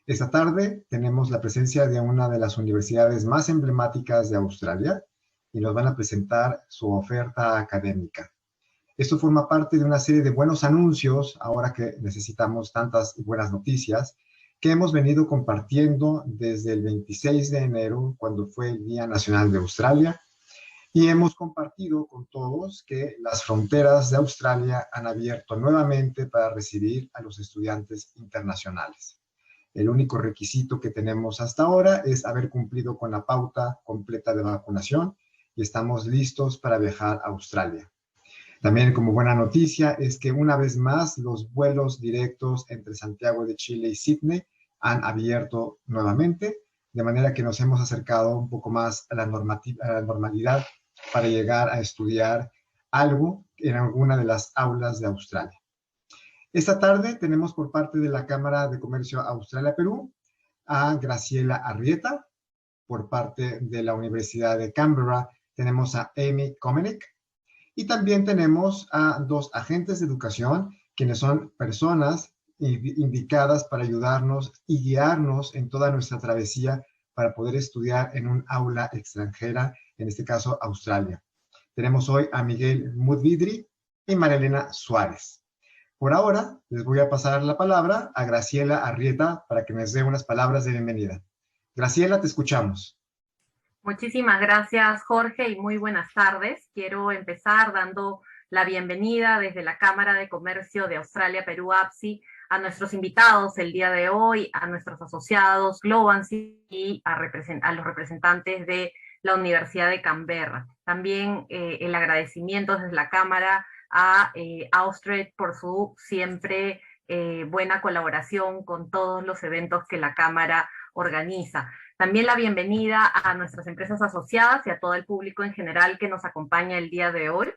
Esta tarde tenemos la presencia de una de las universidades más emblemáticas de Australia y nos van a presentar su oferta académica. Esto forma parte de una serie de buenos anuncios, ahora que necesitamos tantas buenas noticias, que hemos venido compartiendo desde el 26 de enero, cuando fue el Día Nacional de Australia, y hemos compartido con todos que las fronteras de Australia han abierto nuevamente para recibir a los estudiantes internacionales. El único requisito que tenemos hasta ahora es haber cumplido con la pauta completa de vacunación y estamos listos para viajar a Australia. También como buena noticia es que una vez más los vuelos directos entre Santiago de Chile y Sydney han abierto nuevamente, de manera que nos hemos acercado un poco más a la normalidad para llegar a estudiar algo en alguna de las aulas de Australia. Esta tarde tenemos por parte de la Cámara de Comercio Australia-Perú a Graciela Arrieta. Por parte de la Universidad de Canberra tenemos a Amy Kominek. Y también tenemos a dos agentes de educación, quienes son personas indicadas para ayudarnos y guiarnos en toda nuestra travesía para poder estudiar en un aula extranjera, en este caso Australia. Tenemos hoy a Miguel Mudbidri y María Elena Suárez. Por ahora, les voy a pasar la palabra a Graciela Arrieta para que nos dé unas palabras de bienvenida. Graciela, te escuchamos. Muchísimas gracias, Jorge, y muy buenas tardes. Quiero empezar dando la bienvenida desde la Cámara de Comercio de Australia, Perú, APSI, a nuestros invitados el día de hoy, a nuestros asociados Globancy y a los representantes de la Universidad de Canberra. También el agradecimiento desde la Cámara a Austrade por su siempre buena colaboración con todos los eventos que la Cámara organiza. También la bienvenida a nuestras empresas asociadas y a todo el público en general que nos acompaña el día de hoy.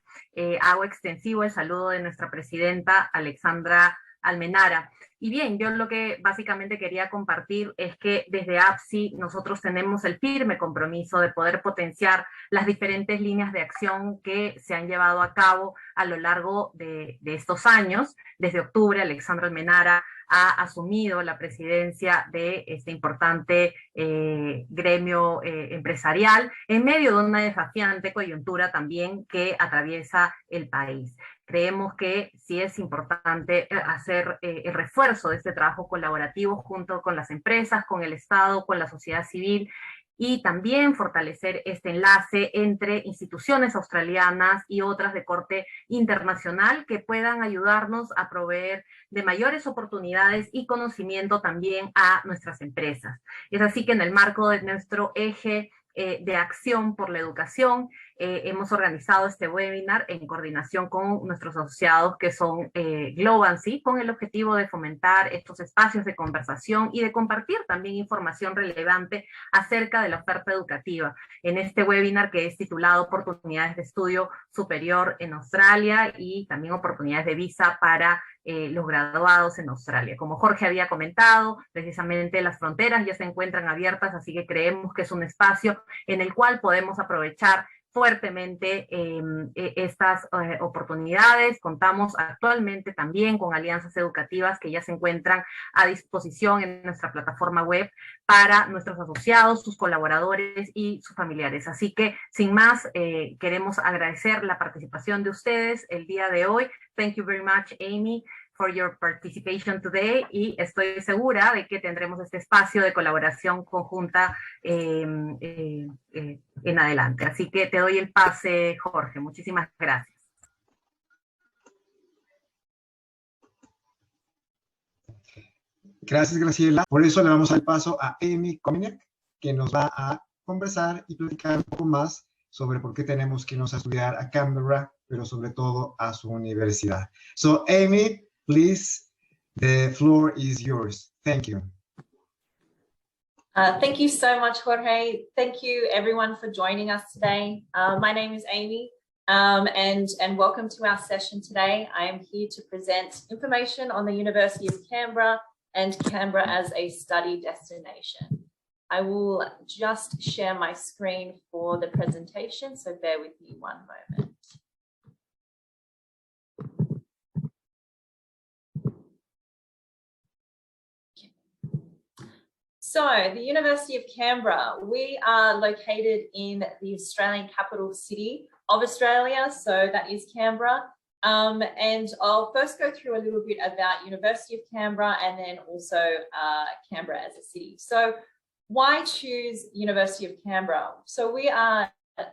Hago extensivo el saludo de nuestra presidenta Alexandra Almenara. Y bien, yo lo que básicamente quería compartir es que desde APSI nosotros tenemos el firme compromiso de poder potenciar las diferentes líneas de acción que se han llevado a cabo a lo largo de estos años. Desde octubre, Alexandra Almenara ha asumido la presidencia de este importante gremio empresarial en medio de una desafiante coyuntura también que atraviesa el país. Creemos que sí es importante hacer el refuerzo de este trabajo colaborativo junto con las empresas, con el Estado, con la sociedad civil, y también fortalecer este enlace entre instituciones australianas y otras de corte internacional que puedan ayudarnos a proveer de mayores oportunidades y conocimiento también a nuestras empresas. Es así que en el marco de nuestro eje de acción por la educación, hemos organizado este webinar en coordinación con nuestros asociados que son Globancy, con el objetivo de fomentar estos espacios de conversación y de compartir también información relevante acerca de la oferta educativa en este webinar que es titulado Oportunidades de Estudio Superior en Australia y también oportunidades de visa para los graduados en Australia. Como Jorge había comentado, precisamente las fronteras ya se encuentran abiertas, así que creemos que es un espacio en el cual podemos aprovechar fuertemente estas oportunidades. Contamos actualmente también con alianzas educativas que ya se encuentran a disposición en nuestra plataforma web para nuestros asociados, sus colaboradores y sus familiares. Así que, sin más, queremos agradecer la participación de ustedes el día de hoy. Thank you very much, Amy, for your participation today, y estoy segura de que tendremos este espacio de colaboración conjunta en adelante. Así que te doy el pase, Jorge. Muchísimas gracias. Gracias, Graciela. Por eso le vamos al paso a Amy Kominek, que nos va a conversar y platicar un poco más sobre por qué tenemos que irnos a estudiar a Canberra, pero sobre todo a su universidad. So, Amy, please, the floor is yours. Thank you. Thank you so much, Jorge. Thank you, everyone, for joining us today. My name is Amy, and welcome to our session today. I am here to present information on the University of Canberra and Canberra as a study destination. I will just share my screen for the presentation, so bear with me one moment. So the University of Canberra, we are located in the Australian capital city of Australia, so that is Canberra. And I'll first go through a little bit about University of Canberra and then also Canberra as a city. So why choose University of Canberra? So we are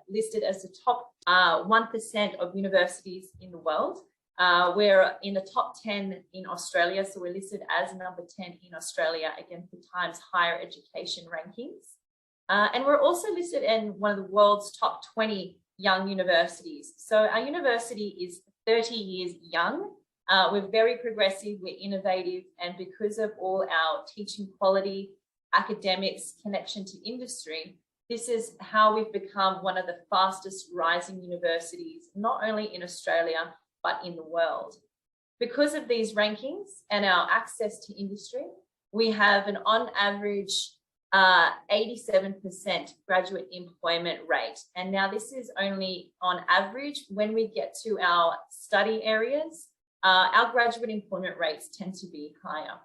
listed as the top 1% of universities in the world. We're in the top 10 in Australia, so we're listed as number 10 in Australia, again, for Times Higher Education rankings. And we're also listed in one of the world's top 20 young universities. So our university is 30 years young. We're very progressive, we're innovative, and because of all our teaching quality, academics, connection to industry, this is how we've become one of the fastest rising universities, not only in Australia, but in the world. Because of these rankings and our access to industry, we have an on average 87% graduate employment rate. And now this is only on average. When we get to our study areas, our graduate employment rates tend to be higher.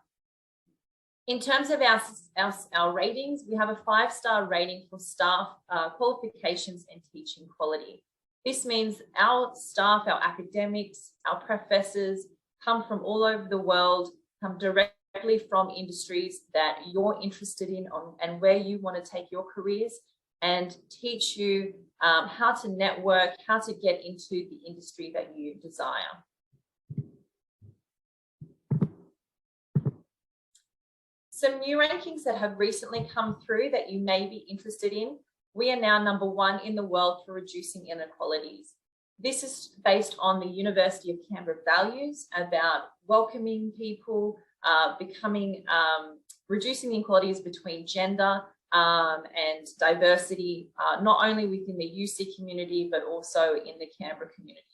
In terms of our ratings, we have a 5-star rating for staff qualifications and teaching quality. This means our staff, our academics, our professors come from all over the world, come directly from industries that you're interested in and where you want to take your careers, and teach you how to network, how to get into the industry that you desire. Some new rankings that have recently come through that you may be interested in. We are now number 1 in the world for reducing inequalities. This is based on the University of Canberra values about welcoming people, reducing inequalities between gender and diversity, not only within the UC community, but also in the Canberra community.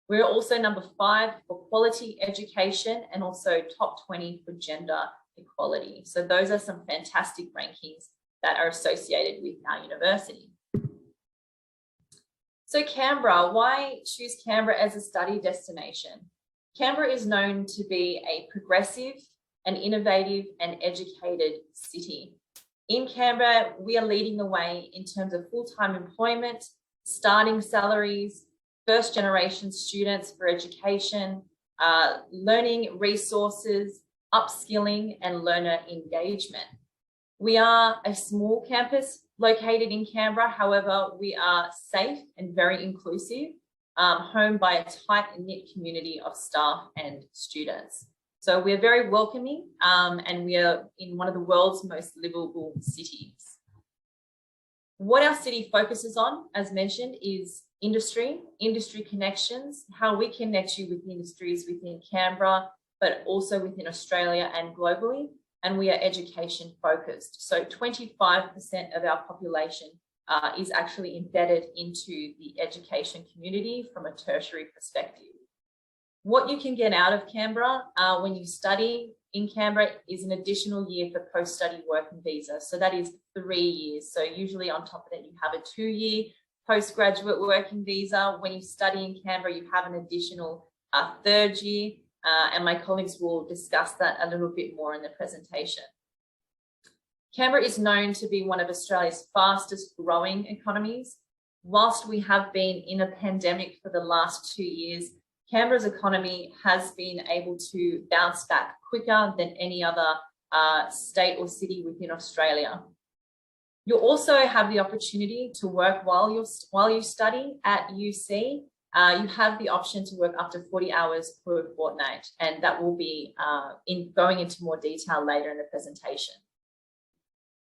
We're also number 5 for quality education and also top 20 for gender equality. So those are some fantastic rankings that are associated with our university. So Canberra, why choose Canberra as a study destination? Canberra is known to be a progressive and innovative and educated city. In Canberra, we are leading the way in terms of full-time employment, starting salaries, first-generation students for education, learning resources, upskilling, and learner engagement. We are a small campus located in Canberra. However, we are safe and very inclusive, home by a tight-knit community of staff and students. So we're very welcoming, and we are in one of the world's most livable cities. What our city focuses on, as mentioned, is industry connections, how we connect you with industries within Canberra, but also within Australia and globally. And we are education focused. So 25% of our population is actually embedded into the education community from a tertiary perspective. What you can get out of Canberra when you study in Canberra is an additional year for post-study working visa. So that is 3 years. So usually on top of that, you have a 2-year postgraduate working visa. When you study in Canberra, you have an additional 3rd year. And my colleagues will discuss that a little bit more in the presentation. Canberra is known to be one of Australia's fastest growing economies. Whilst we have been in a pandemic for the last 2 years, Canberra's economy has been able to bounce back quicker than any other state or city within Australia. You'll also have the opportunity to work while you study at UC. You have the option to work up to 40 hours per fortnight, and that will be going into more detail later in the presentation.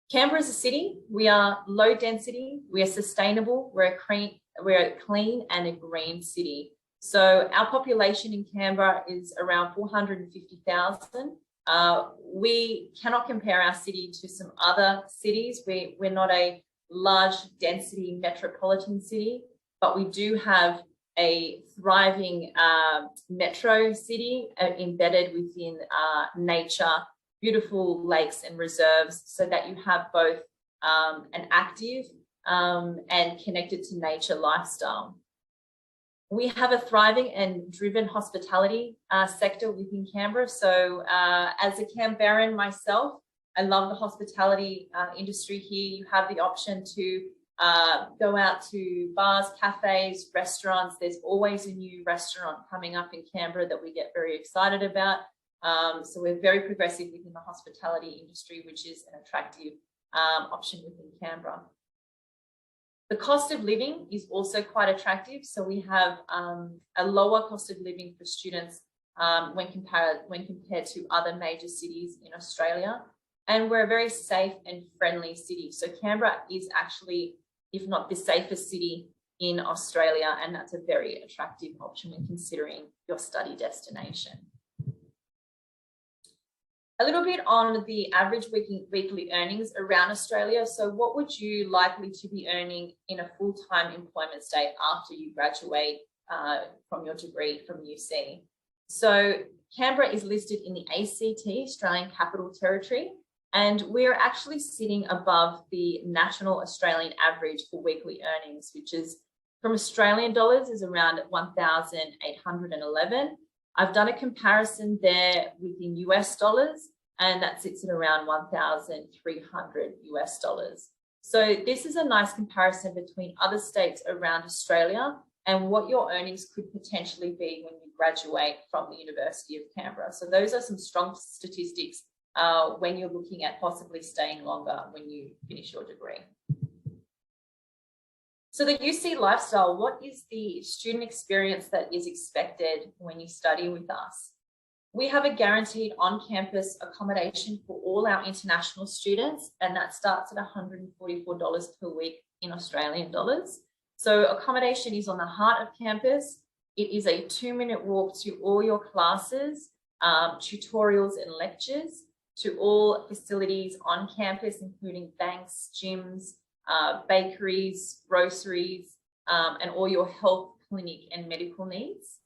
Canberra is a city. We are low density, we are sustainable, we're a clean and a green city. So our population in Canberra is around 450,000. We cannot compare our city to some other cities. We're not a large density metropolitan city, but we do have a thriving metro city embedded within nature, beautiful lakes and reserves, so that you have both an active and connected to nature lifestyle. We have a thriving and driven hospitality sector within Canberra. So as a Canberran myself, I love the hospitality industry here. You have the option to go out to bars, cafes, restaurants. There's always a new restaurant coming up in Canberra that we get very excited about. So we're very progressive within the hospitality industry, which is an attractive option within Canberra. The cost of living is also quite attractive. So we have a lower cost of living for students when compared to other major cities in Australia. And we're a very safe and friendly city. So Canberra is actually, if not the safest city in Australia, and that's a very attractive option when considering your study destination. A little bit on the average weekly earnings around Australia. So what would you likely to be earning in a full-time employment state after you graduate from your degree from UC? So Canberra is listed in the ACT, Australian Capital Territory, and we're actually sitting above the national Australian average for weekly earnings, which is from Australian dollars is around 1,811. I've done a comparison there within US dollars, and that sits at around 1,300 US dollars. So this is a nice comparison between other states around Australia and what your earnings could potentially be when you graduate from the University of Canberra. So those are some strong statistics when you're looking at possibly staying longer when you finish your degree. So the UC lifestyle, what is the student experience that is expected when you study with us? We have a guaranteed on-campus accommodation for all our international students, and that starts at $144 per week in Australian dollars. So accommodation is on the heart of campus. It is a 2-minute walk to all your classes, tutorials and lectures, to all facilities on campus, including banks, gyms, bakeries, groceries, and all your health, clinic and medical needs.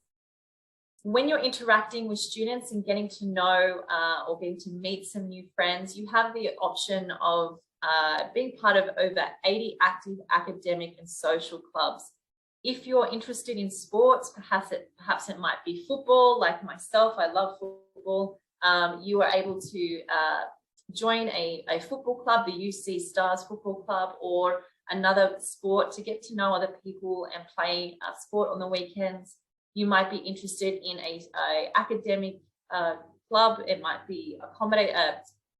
When you're interacting with students and getting to know or getting to meet some new friends, you have the option of being part of over 80 active academic and social clubs. If you're interested in sports, perhaps it might be football. Like myself, I love football. You are able to join a football club, the UC Stars Football Club, or another sport to get to know other people and play sport on the weekends. You might be interested in a academic club. It might be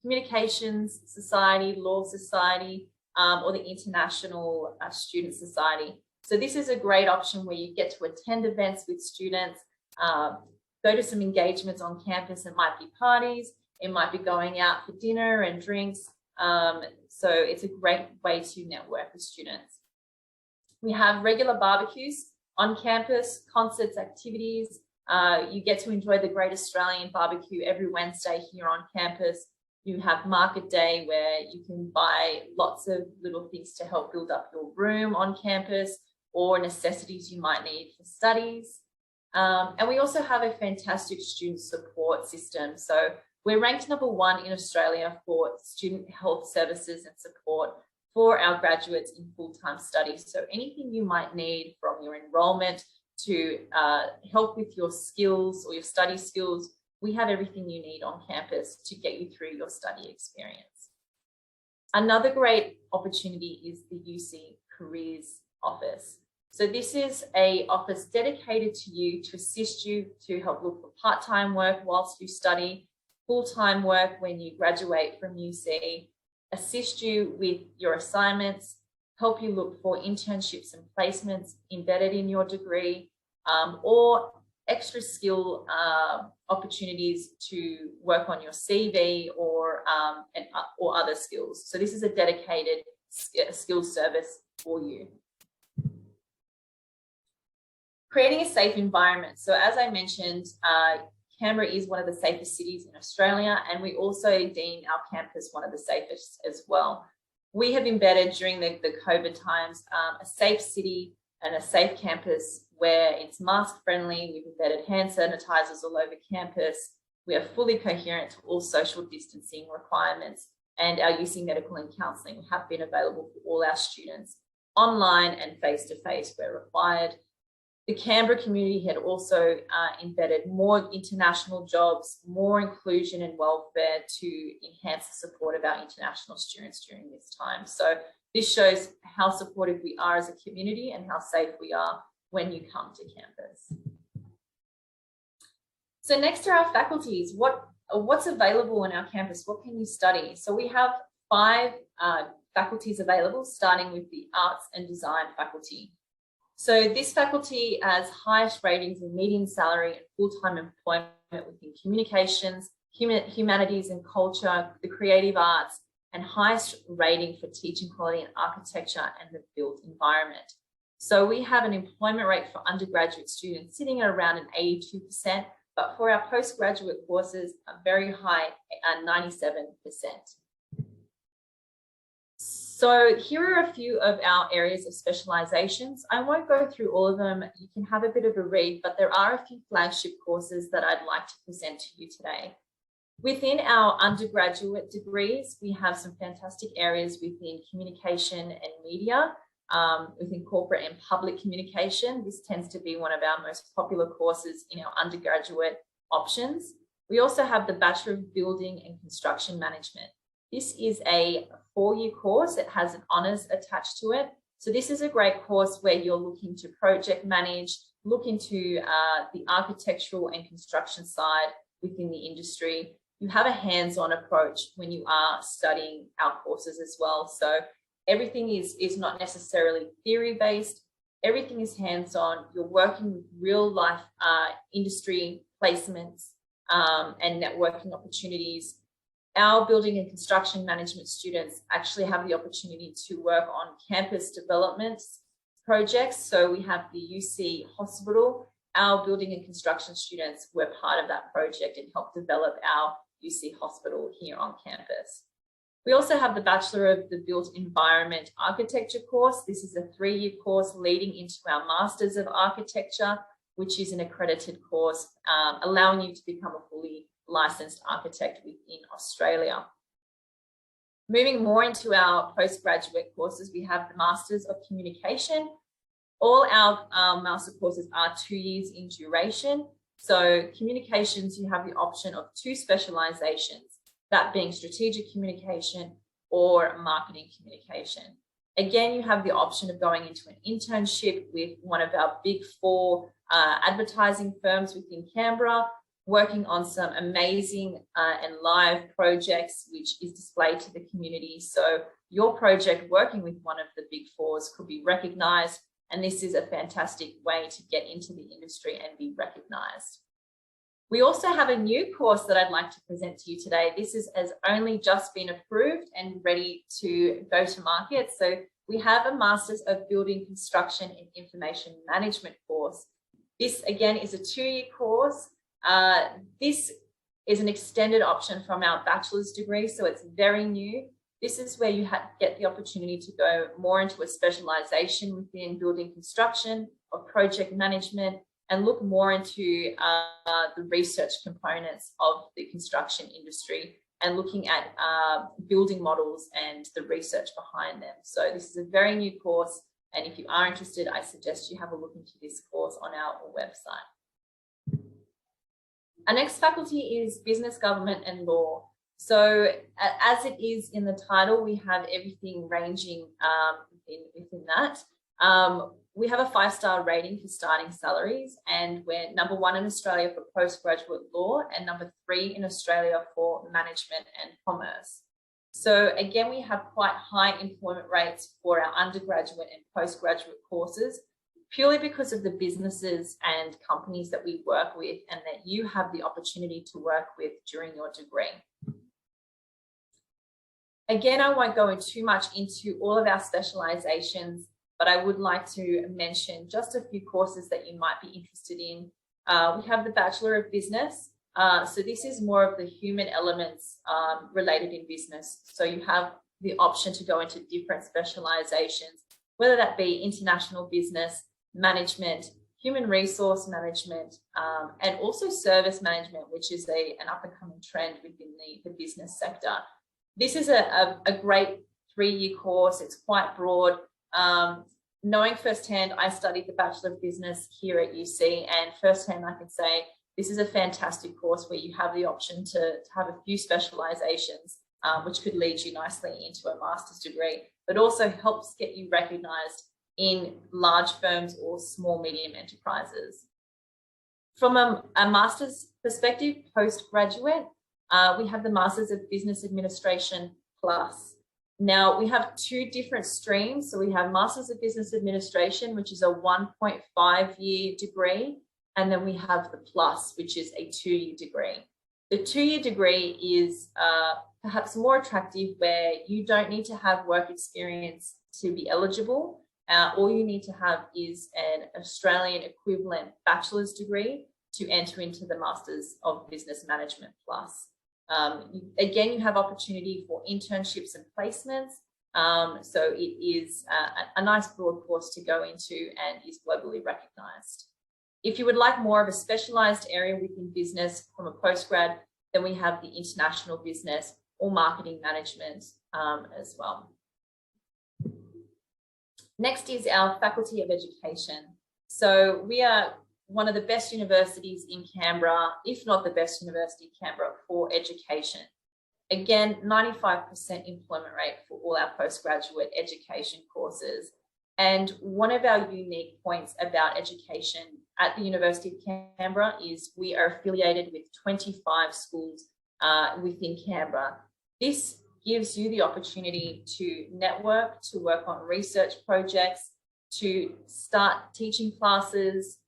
communications society, law society, or the International Student Society. So this is a great option where you get to attend events with students, go to some engagements on campus. It might be parties, it might be going out for dinner and drinks. So it's a great way to network with students. We have regular barbecues on campus, concerts, activities. You get to enjoy the Great Australian Barbecue every Wednesday here on campus. You have market day where you can buy lots of little things to help build up your room on campus or necessities you might need for studies. And we also have a fantastic student support system. So we're ranked #1 in Australia for student health services and support for our graduates in full-time studies. So anything you might need from your enrollment to help with your skills or your study skills, we have everything you need on campus to get you through your study experience. Another great opportunity is the UC Careers Office. So this is an office dedicated to you to assist you to help look for part-time work whilst you study, full-time work when you graduate from UC, assist you with your assignments, help you look for internships and placements embedded in your degree, or extra skill opportunities to work on your CV or other skills. So this is a dedicated skills service for you. Creating a safe environment. So as I mentioned, Canberra is one of the safest cities in Australia, and we also deem our campus one of the safest as well. We have embedded during the COVID times a safe city and a safe campus where it's mask friendly. We've embedded hand sanitizers all over campus. We are fully coherent to all social distancing requirements, and our UC medical and counselling have been available for all our students online and face-to-face where required. The Canberra community had also embedded more international jobs, more inclusion and welfare to enhance the support of our international students during this time. So this shows how supportive we are as a community and how safe we are when you come to campus. So next are our faculties. What's available on our campus? What can you study? So we have 5 faculties available, starting with the Arts and Design faculty. So this faculty has highest ratings in median salary and full-time employment within communications, humanities and culture, the creative arts, and highest rating for teaching quality in architecture and the built environment. So we have an employment rate for undergraduate students sitting at around an 82%, but for our postgraduate courses, a very high 97%. So here are a few of our areas of specializations. I won't go through all of them. You can have a bit of a read, but there are a few flagship courses that I'd like to present to you today. Within our undergraduate degrees, we have some fantastic areas within communication and media, within corporate and public communication. This tends to be one of our most popular courses in our undergraduate options. We also have the Bachelor of Building and Construction Management. This is a 4-year course. It has an honours attached to it. So this is a great course where you're looking to project manage, look into the architectural and construction side within the industry. You have a hands-on approach when you are studying our courses as well. So everything is not necessarily theory-based. Everything is hands-on. You're working with real-life industry placements and networking opportunities. Our building and construction management students actually have the opportunity to work on campus development projects. So we have the UC Hospital. Our building and construction students were part of that project and helped develop our UC Hospital here on campus. We also have the Bachelor of the Built Environment Architecture course. This is a 3-year course leading into our Masters of Architecture, which is an accredited course, allowing you to become a fully licensed architect within Australia. Moving more into our postgraduate courses, we have the Masters of Communication. All our master courses are 2 years in duration. So communications, you have the option of 2 specializations, that being strategic communication or marketing communication. Again, you have the option of going into an internship with one of our big 4 advertising firms within Canberra, working on some amazing and live projects, which is displayed to the community. So your project working with one of the big 4s could be recognized, and this is a fantastic way to get into the industry and be recognized. We also have a new course that I'd like to present to you today. This has only just been approved and ready to go to market. So we have a Masters of Building Construction and Information Management course. This, again, is a 2-year course. This is an extended option from our bachelor's degree, so it's very new. This is where you get the opportunity to go more into a specialization within building construction or project management and look more into the research components of the construction industry and looking at building models and the research behind them. So this is a very new course, and if you are interested, I suggest you have a look into this course on our website. Our next faculty is Business, Government and Law. So as it is in the title, we have everything ranging within that. We have a 5-star rating for starting salaries, and we're number 1 in Australia for postgraduate law and number 3 in Australia for management and commerce. So again, we have quite high employment rates for our undergraduate and postgraduate courses, purely because of the businesses and companies that we work with and that you have the opportunity to work with during your degree. Again, I won't go too much into all of our specializations, but I would like to mention just a few courses that you might be interested in. We have the Bachelor of Business. So this is more of the human elements related in business. So you have the option to go into different specializations, whether that be international business, management, human resource management, and also service management, which is an up-and-coming trend within the business sector. This is a great 3-year course. It's quite broad. Knowing firsthand, I studied the Bachelor of Business here at UC, and firsthand I can say this is a fantastic course where you have the option to have a few specializations, which could lead you nicely into a master's degree, but also helps get you recognized in large firms or small, medium enterprises. From a master's perspective, postgraduate, we have the Masters of Business Administration Plus. Now, we have 2 different streams. So we have Masters of Business Administration, which is a 1.5-year degree, and then we have the Plus, which is a 2-year degree. The 2-year degree is perhaps more attractive, where you don't need to have work experience to be eligible. All you need to have is an Australian equivalent bachelor's degree to enter into the Masters of Business Management Plus. Again, you have opportunity for internships and placements. So it is a nice broad course to go into and is globally recognized. If you would like more of a specialized area within business from a postgrad, then we have the international business or marketing management as well. Next is our Faculty of Education. So we are one of the best universities in Canberra, if not the best university in Canberra for education. Again, 95% employment rate for all our postgraduate education courses. And one of our unique points about education at the University of Canberra is we are affiliated with 25 schools within Canberra. This gives you the opportunity to network, to work on research projects, to start teaching classes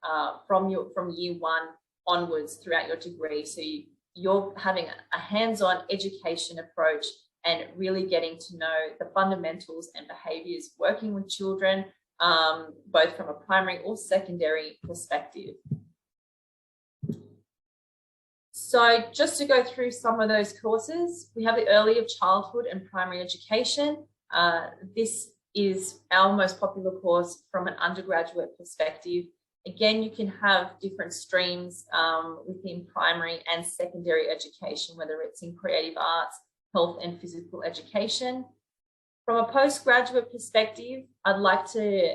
from year 1 onwards throughout your degree. So you're having a hands-on education approach and really getting to know the fundamentals and behaviours working with children, both from a primary or secondary perspective. So just to go through some of those courses, we have the Early of Childhood and Primary Education. This is our most popular course from an undergraduate perspective. Again, you can have different streams within primary and secondary education, whether it's in creative arts, health and physical education. From a postgraduate perspective, I'd like to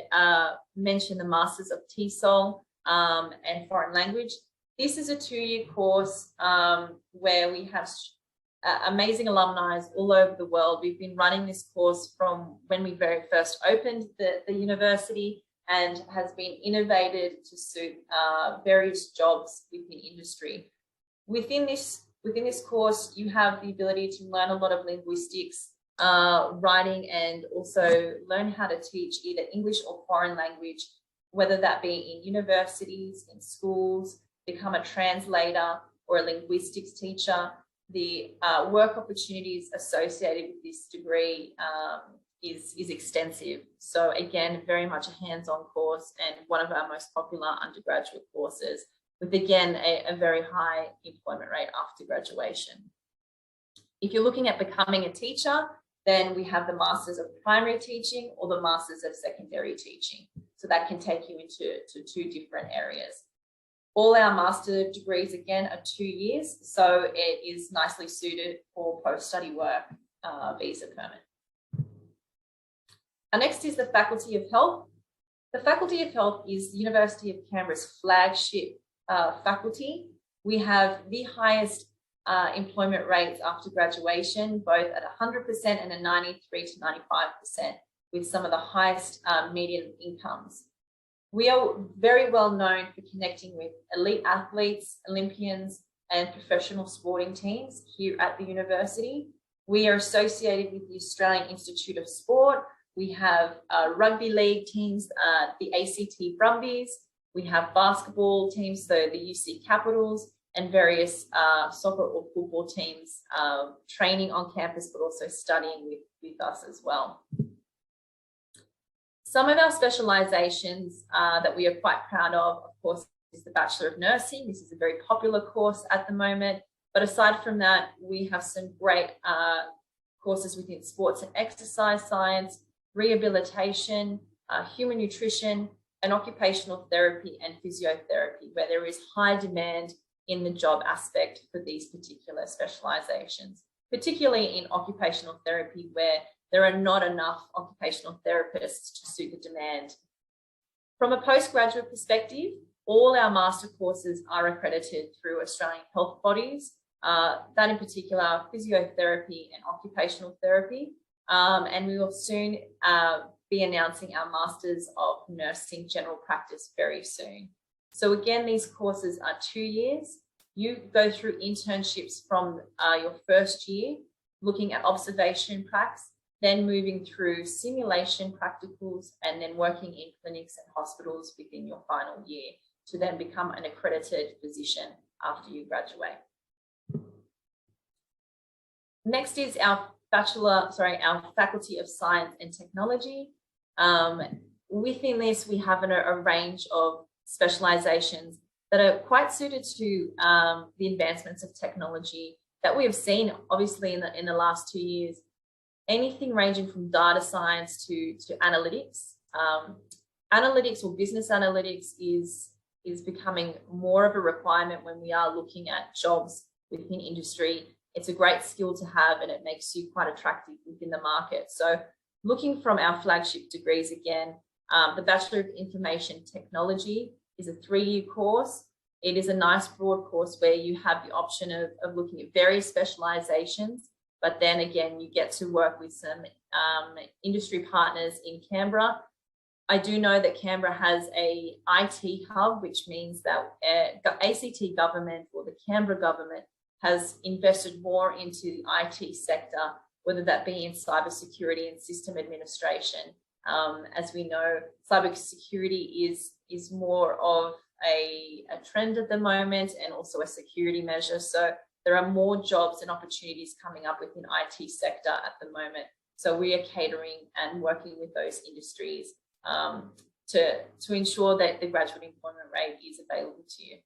mention the Masters of TESOL and Foreign Language. This is a 2-year course where we have amazing alumni all over the world. We've been running this course from when we very first opened the university, and has been innovated to suit various jobs within industry. Within this course, you have the ability to learn a lot of linguistics, writing, and also learn how to teach either English or foreign language, whether that be in universities, in schools, become a translator or a linguistics teacher. the work opportunities associated with this degree is extensive. So again, very much a hands-on course and one of our most popular undergraduate courses, with again a very high employment rate after graduation. If you're looking at becoming a teacher, then we have the Masters of Primary Teaching or the Masters of Secondary Teaching. So that can take you into two different areas. All our master degrees, again, are 2 years, so it is nicely suited for post-study work visa permit. Next is the Faculty of Health. The Faculty of Health is the University of Canberra's flagship faculty. We have the highest employment rates after graduation, both at 100% and a 93 to 95%, with some of the highest median incomes. We are very well known for connecting with elite athletes, Olympians, and professional sporting teams here at the university. We are associated with the Australian Institute of Sport. We have rugby league teams, the ACT Brumbies. We have basketball teams, so the UC Capitals, and various soccer or football teams training on campus, but also studying with us as well. Some of our specializations that we are quite proud of course, is the Bachelor of Nursing. This is a very popular course at the moment. But aside from that, we have some great courses within sports and exercise science, rehabilitation, human nutrition, and occupational therapy and physiotherapy, where there is high demand in the job aspect for these particular specializations, particularly in occupational therapy, where there are not enough occupational therapists to suit the demand. From a postgraduate perspective, all our master courses are accredited through Australian health bodies, that in particular, physiotherapy and occupational therapy. And we will soon be announcing our Masters of Nursing General Practice very soon. So again, these courses are 2 years. You go through internships from your first year, looking at observation pracs, then moving through simulation practicals, and then working in clinics and hospitals within your final year to then become an accredited physician after you graduate. Next is our Faculty of Science and Technology. Within this, we have a range of specializations that are quite suited to the advancements of technology that we have seen, obviously, in the last 2 years. Anything ranging from data science to analytics. Analytics or business analytics is becoming more of a requirement when we are looking at jobs within industry. It's a great skill to have, and it makes you quite attractive within the market. So looking from our flagship degrees again, the Bachelor of Information Technology is a 3-year course. It is a nice broad course where you have the option of looking at various specializations, but then again, you get to work with some industry partners in Canberra. I do know that Canberra has a IT hub, which means that ACT government or the Canberra government has invested more into the IT sector, whether that be in cybersecurity and system administration. As we know, cybersecurity is more of a trend at the moment, and also a security measure. So there are more jobs and opportunities coming up within IT sector at the moment. So we are catering and working with those industries to ensure that the graduate employment rate is available to you.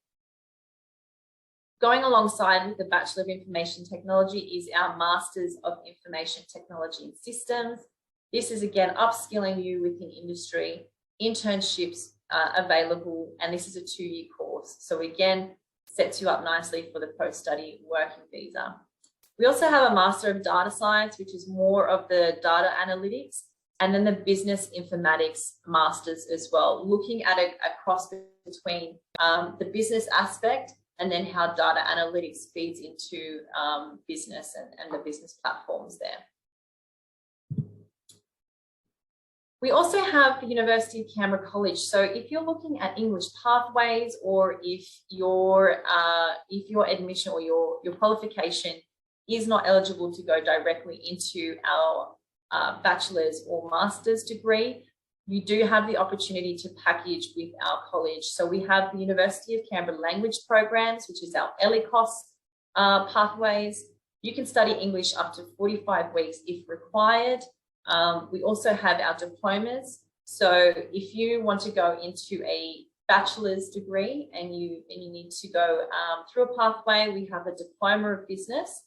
Going alongside with the Bachelor of Information Technology is our Masters of Information Technology and Systems. This is again upskilling you within industry, internships available, and this is a 2-year course. So again, sets you up nicely for the post-study working visa. We also have a Master of Data Science, which is more of the data analytics, and then the Business Informatics Masters as well, looking at a cross between the business aspect and then how data analytics feeds into business and the business platforms there. We also have the University of Canberra College. So if you're looking at English pathways, or if your admission or your qualification is not eligible to go directly into our bachelor's or master's degree, you do have the opportunity to package with our college. So we have the University of Canberra Language Programs, which is our ELICOS pathways. You can study English up to 45 weeks if required. We also have our diplomas. So if you want to go into a bachelor's degree and you need to go through a pathway, we have a diploma of business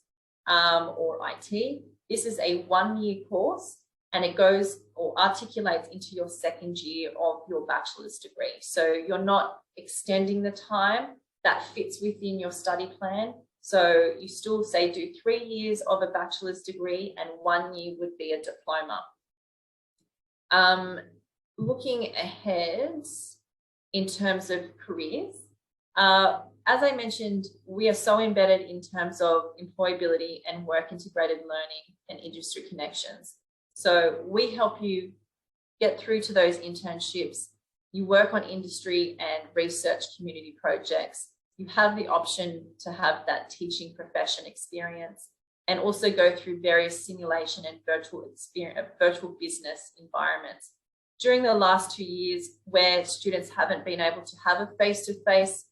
or IT. This is a 1-year course and it goes or articulates into your second year of your bachelor's degree. So you're not extending the time that fits within your study plan. So you still say do 3 years of a bachelor's degree and 1 year would be a diploma. Looking ahead in terms of careers, as I mentioned, we are so embedded in terms of employability and work integrated learning and industry connections. So we help you get through to those internships. You work on industry and research community projects. You have the option to have that teaching profession experience and also go through various simulation and virtual business environments. During the last 2 years, where students haven't been able to have a face-to-face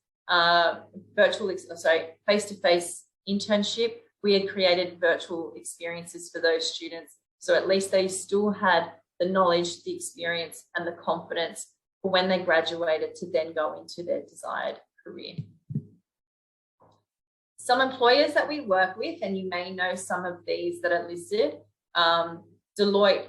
face-to-face internship, we had created virtual experiences for those students. So at least they still had the knowledge, the experience, and the confidence for when they graduated to then go into their desired career. Some employers that we work with, and you may know some of these that are listed, Deloitte,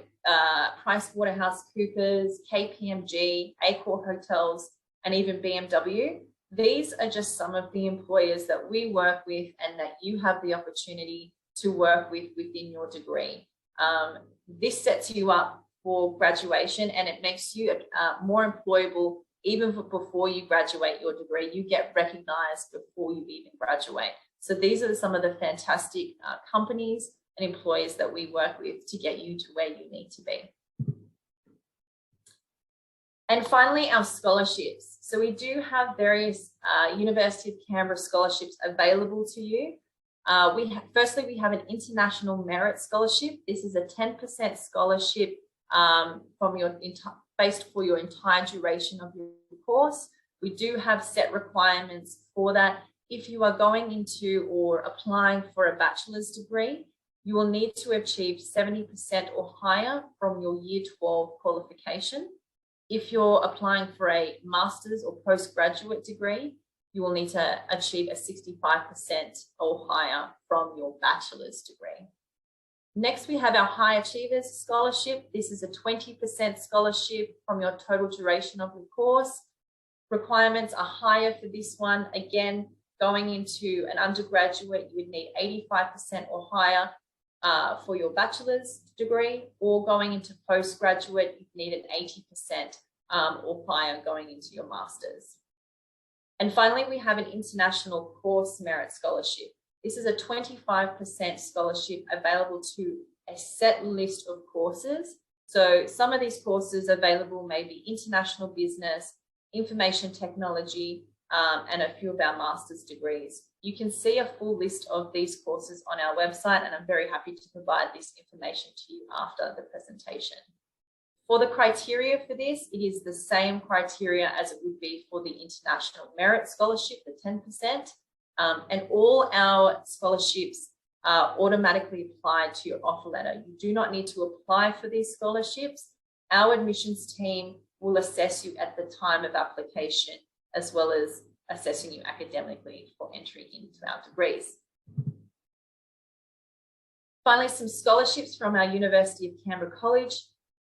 PricewaterhouseCoopers, KPMG, Accor Hotels, and even BMW. These are just some of the employers that we work with and that you have the opportunity to work with within your degree. This sets you up for graduation and it makes you more employable even before you graduate your degree. You get recognized before you even graduate. So these are some of the fantastic companies and employers that we work with to get you to where you need to be. And finally, our scholarships. So we do have various University of Canberra scholarships available to you. Firstly, we have an International Merit Scholarship. This is a 10% scholarship based for your entire duration of your course. We do have set requirements for that. If you are going into or applying for a bachelor's degree, you will need to achieve 70% or higher from your Year 12 qualification. If you're applying for a master's or postgraduate degree, you will need to achieve a 65% or higher from your bachelor's degree. Next, we have our High Achievers Scholarship. This is a 20% scholarship from your total duration of the course. Requirements are higher for this one. Again, going into an undergraduate, you would need 85% or higher for your bachelor's degree, or going into postgraduate, you need an 80% or higher going into your master's. And finally, we have an International Course Merit Scholarship. This is a 25% scholarship available to a set list of courses. So some of these courses available may be international business, information technology, and a few of our master's degrees. You can see a full list of these courses on our website, and I'm very happy to provide this information to you after the presentation. For the criteria for this, it is the same criteria as it would be for the International Merit Scholarship, the 10%, and all our scholarships are automatically applied to your offer letter. You do not need to apply for these scholarships. Our admissions team will assess you at the time of application, as well as assessing you academically for entry into our degrees. Finally, some scholarships from our University of Canberra College.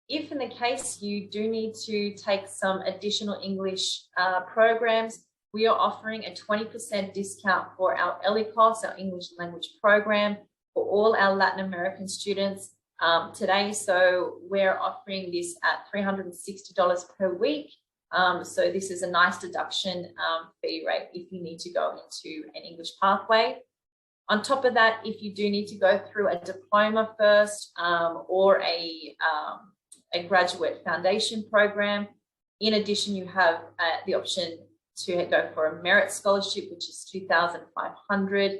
If in the case you do need to take some additional English programs, we are offering a 20% discount for our ELICOS, our English language program, for all our Latin American students today. So we're offering this at $360 per week. So this is a nice deduction fee rate if you need to go into an English pathway. On top of that, if you do need to go through a diploma first or a graduate foundation program, in addition, you have the option to go for a merit scholarship, which is $2,500,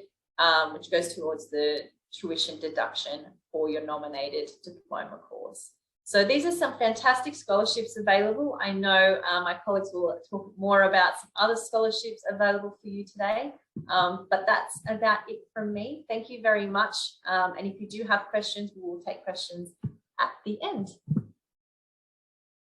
which goes towards the tuition deduction for your nominated diploma course. So these are some fantastic scholarships available. I know my colleagues will talk more about some other scholarships available for you today, but that's about it from me. Thank you very much. And if you do have questions, we will take questions at the end.